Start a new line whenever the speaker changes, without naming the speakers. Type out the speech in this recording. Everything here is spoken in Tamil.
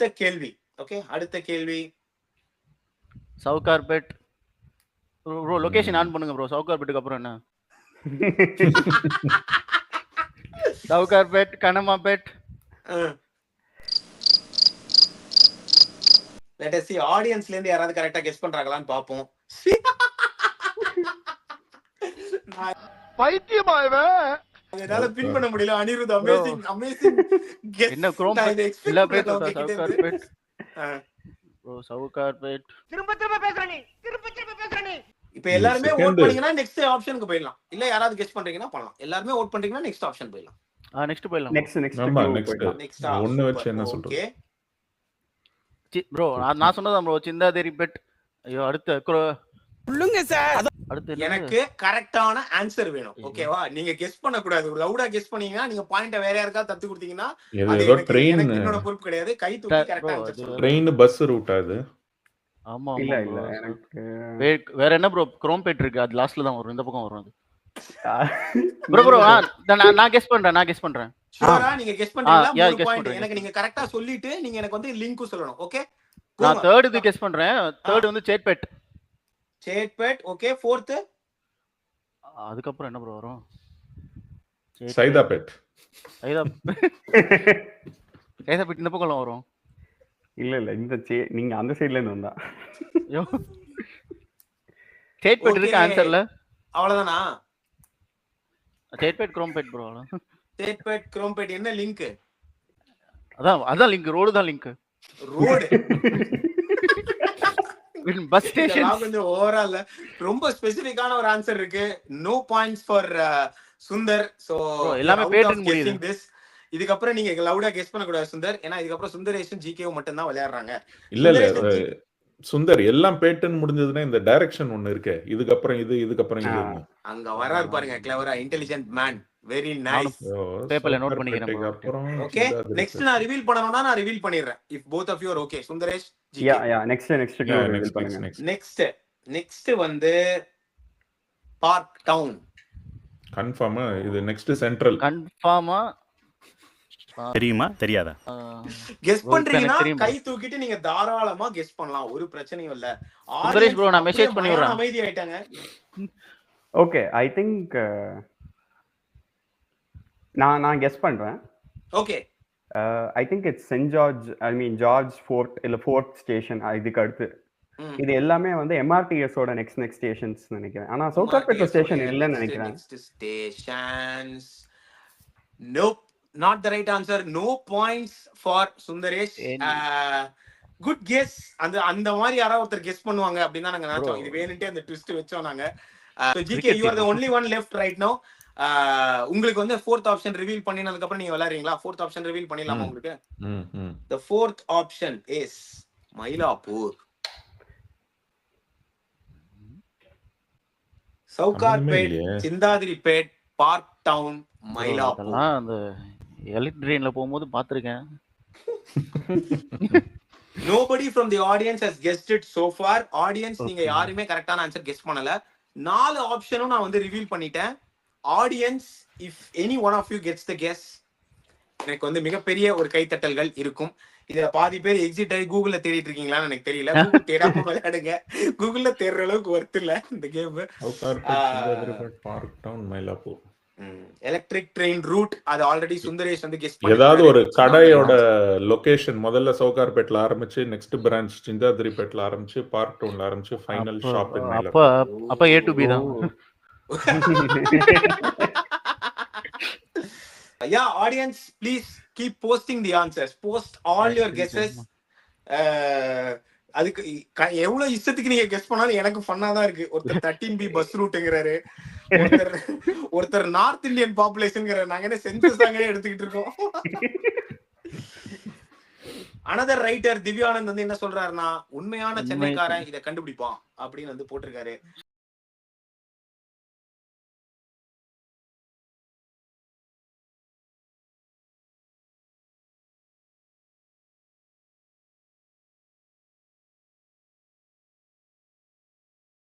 அடுத்த கேள்வி. ஓகே, அடுத்த கேள்வி.
சவுகார்பேட் ப்ரோ. லொகேஷன் ஆன் பண்ணுங்க ப்ரோ. சவுகார்பேட்டுக்கு அப்புறம் என்ன? சவுகார்பேட், கனமாபேட்.
லெட் அஸ் see ஆடியன்ஸ்ல இருந்து யாராவது கரெக்ட்டா கெஸ் பண்றாங்களான்னு பாப்போம்.
பைத்தியமா இவன்.
என்னால பின் பண்ண முடியல. Anirudh amazing guess.
என்ன குரோம் இல்ல பேட் சவுகார்பேட். ப்ரோ சவுகார்பேட்.
திரும்ப பேசுற நீ.
இப்போ எல்லாரும் ஓட் பண்ணீங்கன்னா நெக்ஸ்ட் ஆப்ஷனுக்கு போயிடலாம். இல்ல யாராவது கெஸ் பண்றீங்கன்னா பண்ணலாம். எல்லாரும் ஓட் பண்றீங்கன்னா நெக்ஸ்ட் ஆப்ஷன் போயிடலாம்.
நெக்ஸ்ட் போயிடலாம்.
நெக்ஸ்ட்
ஒன்னு வெச்சு என்ன சொல்றது?
ஓகே
ப்ரோ நான் சொன்னதான் ப்ரோ. சிந்தாதிரி பெட். ஐயோ அடுத்து
சொல்லுங்க சார்.
அடுத்து எனக்கு கரெக்டான ஆன்சர் வேணும். ஓகேவா? நீங்க கெஸ் பண்ண கூடாது. லவுடா கெஸ் பண்ணீங்கன்னா நீங்க பாயிண்ட வேற யாருக்கா தத்து கொடுத்தீங்கன்னா அது
ஏதோ ட்ரெயின்
என்னோட பொறுப்பு கிடையாது. கை தூக்கி கரெக்ட்டா ஆன்சர் சொல்லுங்க.
ட்ரெயின் பஸ் ரூட் அது.
ஆமா
இல்ல எனக்கு
வேற என்ன ப்ரோ? குரோம்பேட் இருக்கு. அது லாஸ்ட்ல தான் வரும். இந்த பக்கம் வரும் அது. ப்ரோ நான் கெஸ் பண்றேன்.
ஷூரா நீங்க கெஸ் பண்றீங்களா? 3 பாயிண்ட் எனக்கு நீங்க கரெக்ட்டா சொல்லிட்டு நீங்க எனக்கு வந்து லிங்க் சொல்லணும். ஓகே,
நான் தேர்ட் இது கெஸ் பண்றேன். தேர்ட் வந்து சேட்பேட்.
ஓகே. ஃபோர்த்
அதுக்கு அப்புறம் என்ன ப்ரோ வரும்?
சைதாபேட்.
சைதாபேட் இந்த பக்கம் வரும்.
இல்ல இந்த நீங்க அந்த சைடுல இருந்து வந்தா.
சேட்பேட் இருக்கு ஆன்சர்ல.
அவ்வளவுதானா?
சேட்பேட் குரோம்பேட் ப்ரோ.
சேட்பேட் குரோம்பேட் என்ன லிங்க்?
அதான் லிங்க். ரோடு தான் லிங்க்.
Road
bus station.
கொஞ்சம் ஓவரால் ரொம்ப ஸ்பெசிபிக்கான ஒரு ஆன்சர் இருக்கு. No points for Sundar. So
எல்லாமே பேட்டன் முடியுது.
இதுக்கு அப்புறம் நீங்க லவுடா கெஸ் பண்ண கூடாது சுந்தர். ஏன்னா இதுக்கு அப்புறம் சுந்தரேஷன் ஜிகேவும் மட்டும் தான் விளையாடுறாங்க.
இல்ல சுந்தர் எல்லாம் பேட்டன் முடிஞ்சதுன்னா இந்த டைரக்ஷன் ஒன்னு இருக்கு. இதுக்கு அப்புறம் இது
அங்க வராரு பாருங்க. கிளவரா இன்டெலிஜென்ட் மேன். Very nice.
பேப்பர்ல நோட் பண்ணிக்கிறேன்.
ஓகே, நெக்ஸ்ட் நான் ரிவீல் பண்ணனும்னா நான் ரிவீல் பண்ணிடுறேன். If both of you are okay. Sundaresh
GK. Next reveal பண்ணுங்க.
நெக்ஸ்ட் வந்து பார்க் டவுன்.
கன்ஃபார்மா இது நெக்ஸ்ட் சென்ட்ரல்.
கன்ஃபார்மா
தெரியுமா தெரியாதா?
கெஸ் பண்றீங்கன்னா கை தூக்கிட்டு நீங்க தாராளமா கெஸ் பண்ணலாம். ஒரு பிரச்சனையும் இல்ல.
சுந்தரேஷ் ப்ரோ நான் மெசேஜ் பண்ணி விடுறேன்.
அமைதி ஆயிட்டாங்க.
ஓகே, ஐ திங்க் நான் கெஸ் பண்றேன்.
Okay,
I think it's Saint George. I mean George Fort இல்ல ஃபோர்த் ஸ்டேஷன். இதுக்கு அடுத்து இது எல்லாமே வந்து எம்ஆர்டிஎஸ் ஓட நெக்ஸ்ட் ஸ்டேஷன்ஸ் நினைக்கிறேன். ஆனா சவுகார்பேட் ஸ்டேஷன் இல்லன்னு நினைக்கிறேன்.
Next stations nope, not the right answer. No points for Sundaresh. Good guess. அந்த மாதிரி யாராவது ஒருத்தர் கெஸ் பண்ணுவாங்க அப்படின்னு நாங்க நினைச்சோம். இது வேணும்ட்டே அந்த ட்விஸ்ட் வெச்சோம் நாங்க. So GK, you are the only one left right now. உங்களுக்கு வந்து fourth option reveal பண்ணினதுக்கு அப்புறம் நீங்க விளையாடுறீங்களா? fourth option reveal பண்ணிடலாமா உங்களுக்கு? The fourth option is Mylapore. Sowcarpet, Chintadripet, Park Town, Mylapore.
அந்த எலக்ட்ரிக் ட்ரெயின்ல போகும்போது பாத்துர்க்கேன்.
Nobody from the audience has guessed it so far. Audience நீங்க யாருமே கரெக்ட்டான ஆன்சர் கெஸ் பண்ணல. 4 ஆப்ஷனும் நான் வந்து ரிவீல் பண்ணிட்டேன். Audience, if any one of you gets the guess, எனக்கு வந்து மிகப்பெரிய ஒரு கைத்தட்டல்கள் இருக்கும். இதுல பாதி பேர் எக்ஸிட் ஆகி கூகுள்ல தேடிட்டு இருக்கீங்களான்னு எனக்கு தெரியல. கூகுள் தேடாம விளையாடுங்க. கூகுள்ல தேடுற அளவுக்கு ஒர்த் இல்ல இந்த game.
Park Town, Mylapore.
Electric train route அது ஆல்ரெடி சுந்தரேஷ் வந்து கெஸ் பண்ணி.
ஏதாவது ஒரு கடையோட லொகேஷன் முதல்ல சவுகார்பேட்ல ஆரம்பிச்சு நெக்ஸ்ட் பிரான்ச் சிந்தாதிரிபேட்ல ஆரம்பிச்சு பார்க் டவுன்ல ஆரம்பிச்சு ஃபைனல் ஷாப் இன் மயிலாப்பூர்.
அப்ப A to B தான்.
Yeah, audience, please keep posting the answers. Post all your guesses. அதுக்கு எவ்வளவு இஷ்டத்துக்கு நீங்க கெஸ் பண்ணாலும் எனக்கு ஃபன்னா தான் இருக்கு. ஒருத்தர் 13B பஸ் ரூட்ங்கறாரு. ஒருத்தர் நார்த் இந்தியன் பாப்புலேஷன்ங்கற. நாங்க என்ன சென்சஸ் தாங்க எடுத்துக்கிட்டு இருக்கோம். அனதர் ரைட்டர் திவ்யானந்த் வந்து என்ன சொல்றாருன்னா, உண்மையான சென்னைக்காரன் இதை கண்டுபிடிப்பான் அப்படின்னு வந்து போட்டிருக்காரு.